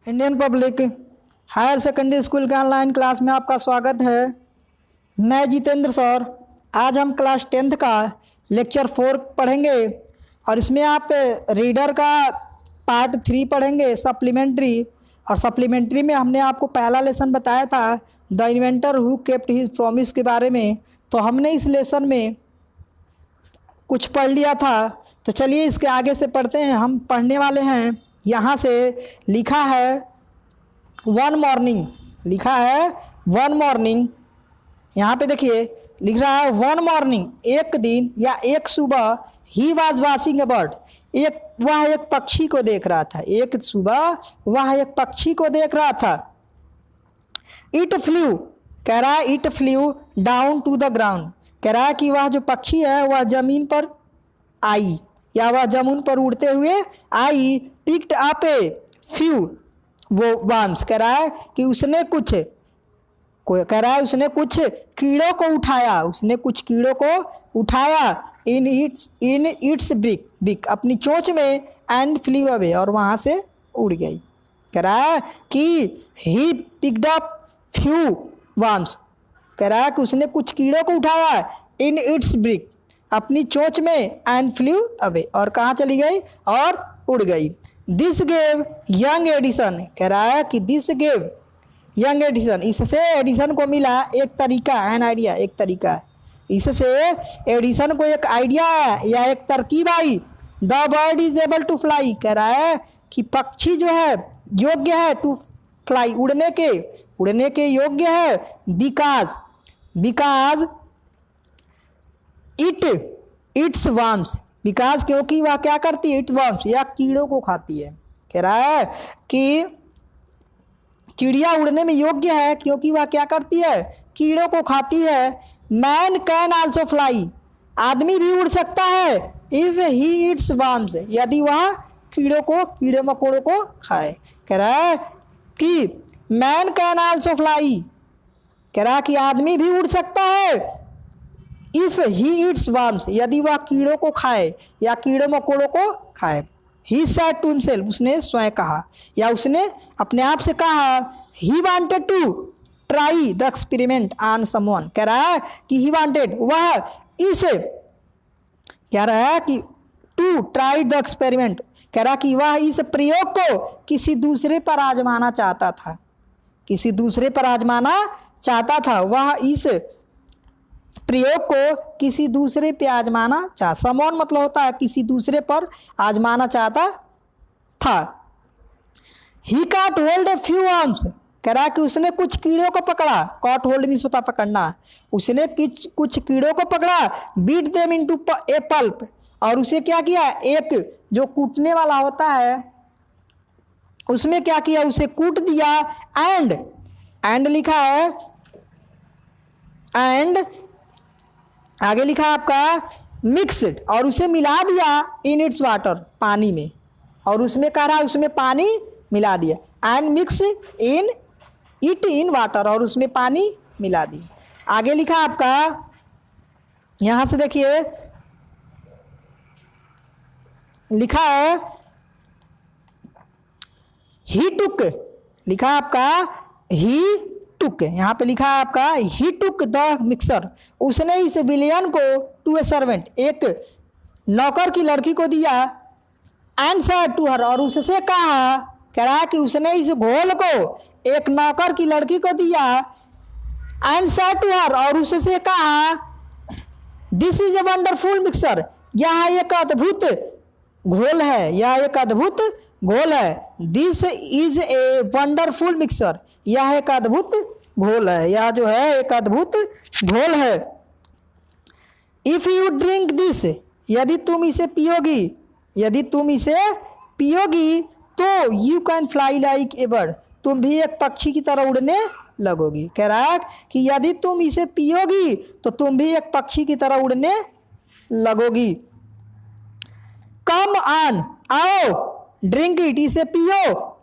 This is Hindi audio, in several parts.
Indian public higher secondary school के ऑनलाइन क्लास में आपका स्वागत है। मैं जितेंद्र सर। आज हम क्लास 10th का लेक्चर 4 पढ़ेंगे और इसमें आप रीडर का पार्ट 3 पढ़ेंगे सप्लीमेंट्री। और सप्लीमेंट्री में हमने आपको पहला लेसन बताया था the inventor who kept his promise के बारे में। तो हमने इस लेसन में कुछ पढ़ लिया था, तो चलिए इसके आगे से पढ़ते हैं। हम पढ़ने वाले हैं, यहाँ से लिखा है वन मॉर्निंग, लिखा है वन मॉर्निंग। यहाँ पे देखिए लिख रहा है वन मॉर्निंग, एक दिन या एक सुबह। He was watching A bird, वह एक पक्षी को देख रहा था। एक सुबह वह एक पक्षी को देख रहा था। इट फ्लू, कह रहा है it flew down to the ground, कह रहा है कि वह जो पक्षी है वह जमीन पर आई या वह जमीन पर उड़ते हुए आई। पिक्ड अप ए फ्यू वो वर्म्स, कह रहा है कि उसने कुछ कीड़ों को उठाया, उसने कुछ कीड़ों को उठाया इन इट्स बिक अपनी चोंच में, एंड फ्ली अवे और वहाँ से उड़ गई। कह रहा है कि he picked up few worms, कह रहा है कि उसने कुछ कीड़ों को उठाया इन इट्स बिक अपनी चोंच में, एंड फ्लू अवे और कहाँ चली गई और उड़ गई। दिस गेव यंग एडिसन, कह रहा है कि दिस गेव यंग एडिसन, इससे एडिसन को मिला एक तरीका, एन आइडिया, एक तरीका है। इससे एडिसन को एक आइडिया है या एक तरकीब आई। The bird is able to fly, कह रहा है कि पक्षी जो है योग्य है टू फ्लाई, उड़ने के योग्य है। बिकॉज इट्स वर्म्स, बिकॉज क्योंकि वह क्या करती है, इट वर्म्स या कीड़ों को खाती है। कह रहा है कि चिड़िया उड़ने में योग्य है क्योंकि वह क्या करती है, कीड़ों को खाती है। मैन कैन आल्सो फ्लाई, आदमी भी उड़ सकता है इफ ही इट्स वर्म्स, यदि वह कीड़े मकोड़ों को खाए। कह रहा है कि मैन कैन आल्सो फ्लाई, कह रहा है कि आदमी भी उड़ सकता है इफ ही इट्स वर्म्स, यदि वह कीड़ों को खाए या कीड़े मकोड़ों को खाए। ही सेड टू हिमसेल्फ, उसने स्वयं कहा या उसने अपने आप से कहा। He wanted to try the experiment on someone, कह रहा है कि ही वांटेड, वह इस कह रहा है कि टू ट्राई द एक्सपेरिमेंट, कह रहा कि वह इस प्रयोग को किसी दूसरे पर आजमाना चाहता था, किसी दूसरे पर आजमाना चाहता था। वह इस प्रयोग को किसी दूसरे पे आजमाना चाहता, समवन मतलब होता है किसी दूसरे पर आजमाना चाहता था। He caught hold a few worms, कह रहा है कि उसने कुछ कीड़ों को पकड़ा। कॉट होल्ड मीन्स होता पकड़ना। उसने कुछ कीड़ों को पकड़ा। बीट देम इनटू ए पल्प, और उसे क्या किया, एक जो कूटने वाला होता है उसमें क्या किया, उसे कूट दिया। एंड लिखा है, एंड आगे लिखा आपका मिक्सड, और उसे मिला दिया इन इट्स वाटर, पानी में, और उसमें कह रहा है उसमें पानी मिला दिया। एंड मिक्स इन वाटर, और उसमें पानी मिला दी। आगे लिखा आपका, यहाँ से देखिए लिखा है ही टुक, लिखा आपका ही टुक, यहाँ पे लिखा है आपका ही टुक द मिक्सर, उसने इस विलियन को टू ए सर्वेंट, एक नौकर की लड़की को दिया। एंड सेड टू हर, और उससे कहा, कह रहा है कि उसने इस घोल को एक नौकर की लड़की को दिया। एंड सेड टू हर, और उससे कहा, this is a wonderful mixer, यह एक अद्भुत घोल है, यह एक अद्भुत घोल है। This is a wonderful mixer, यह एक अद्भुत घोल है, यह जो है एक अद्भुत घोल है। इफ यू ड्रिंक दिस, यदि तुम इसे पियोगी तो you can fly like a bird, तुम भी एक पक्षी की तरह उड़ने लगोगी। कह रहा है कि यदि तुम इसे पियोगी तो तुम भी एक पक्षी की तरह उड़ने लगोगी। कम ऑन, आओ, ड्रिंक इट, इसे पियो,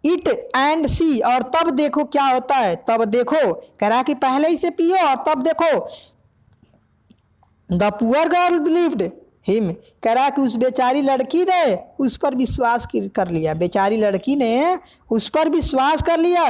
इट एंड सी, और तब देखो क्या होता है, तब देखो। कह रहा है कि पहले इसे पियो और तब देखो। The poor girl believed him, कह रहा कि उस बेचारी लड़की ने उस पर विश्वास कर लिया, बेचारी लड़की ने उस पर विश्वास कर लिया।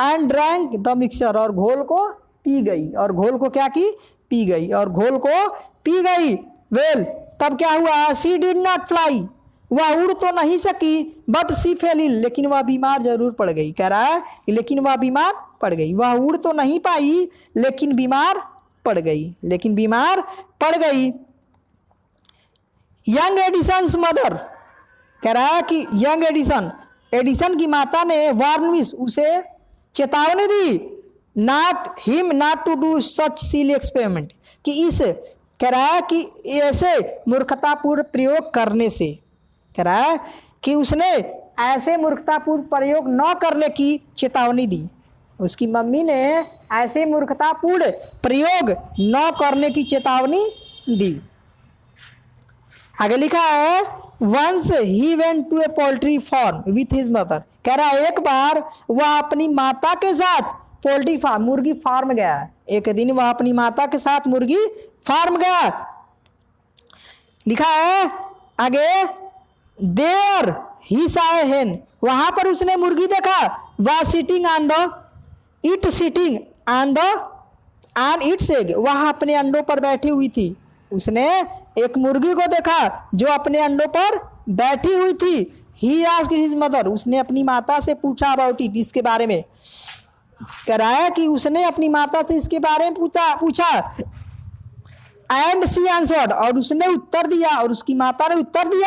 एंड ड्रैंक द मिक्सचर, और घोल को पी गई, और घोल को क्या की, पी गई, और घोल को पी गई। वेल, तब क्या हुआ, शी डिड नॉट फ्लाई, वह उड़ तो नहीं सकी, बट शी फेल इल, लेकिन वह बीमार जरूर पड़ गई। कह रहा है लेकिन वह बीमार पड़ गई, वह उड़ तो नहीं पाई लेकिन बीमार पड़ गई, लेकिन बीमार पड़ गई। यंग एडिसन्स मदर, कह रहा है कि यंग एडिसन की माता ने वार्निश, उसे चेतावनी दी, not to do such silly experiment, कि इस, कह रहा है कि ऐसे मूर्खतापूर्ण प्रयोग करने से, कह रहा है कि उसने ऐसे मूर्खतापूर्ण प्रयोग न करने की चेतावनी दी। उसकी मम्मी ने ऐसे मूर्खतापूर्ण प्रयोग न करने की चेतावनी दी। आगे लिखा है once he went to a poultry farm with his mother, कह रहा है एक बार वह अपनी माता के साथ पोल्ट्री फार्म, मुर्गी फार्म गया। एक दिन वह अपनी माता के साथ मुर्गी फार्म गया। लिखा है आगे, देयर ही सॉ ए हेन, वहां पर उसने मुर्गी देखा, वह सिटिंग ऑन इट्स एग, वह अपने अंडों पर बैठी हुई थी। उसने एक मुर्गी को देखा जो अपने अंडों पर बैठी हुई थी। ही आस्क्ड हिज मदर, उसने अपनी माता से पूछा अबाउट इट, इसके बारे में। कह रहा है कि उसने अपनी माता से इसके बारे में पूछा। एंड शी आंसर्ड, और उसने उत्तर दिया, और उसकी माता ने उत्तर दिया